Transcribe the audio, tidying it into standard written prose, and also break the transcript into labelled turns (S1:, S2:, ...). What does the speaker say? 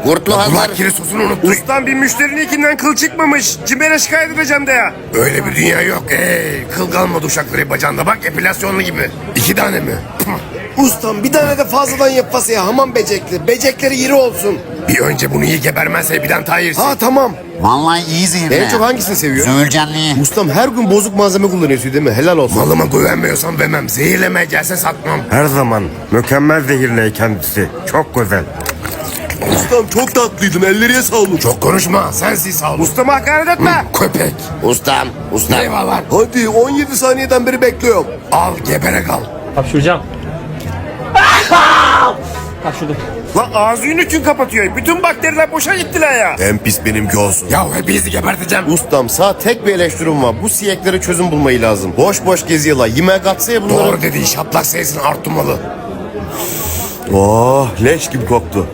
S1: Kurtlu hazır.
S2: Kulak kiri sosunu unuttuk.
S3: Ustam bir müşterinin ikinden kıl çıkmamış. Cimer'e şikayet edeceğim de ya.
S2: Öyle bir dünya yok. Kıl kalmadı uşakları bacağında bak epilasyonlu gibi. 2 tane mi?
S3: Ustam bir tane de fazladan yapması ya. Hamam becekli. Becekleri iri olsun.
S2: Bir önce bunu iyi gebermezse birden tayırsın.
S3: Ha tamam.
S1: Vallahi iyi zehirli.
S3: En çok hangisini seviyor?
S1: Zöğürcanlıyı.
S3: Ustam her gün bozuk malzeme kullanıyorsun değil mi? Helal olsun.
S2: Malıma güvenmiyorsam vermem. Zehirlemeye gelse satmam.
S4: Her zaman mükemmel zehirle kendisi. Çok güzel.
S3: Ustam çok tatlıydın. Elleri sağlık.
S2: Çok konuşma. Sensiz sağ ol.
S3: Ustama hakaret etme.
S2: Köpek.
S1: Ustam.
S2: Eyvallah.
S3: Hadi 17 saniyeden beri bekliyorum.
S2: Al gebere kal.
S5: Hapşuracağım. Hapşurdum.
S3: La ağzını için kapatıyor. Bütün bakteriler boşa gittiler ya. En pis benimki olsun.
S2: Ya hepinizi geberteceğim.
S3: Ustam sağ tek bir eleştirim var. Bu siyeklere çözüm bulmayı lazım. Boş boş geziyorlar. Yemeğe katsa ya bunları.
S2: Doğru dediğin şaplak sayısını arttırmalı.
S3: Oh leş gibi koktu.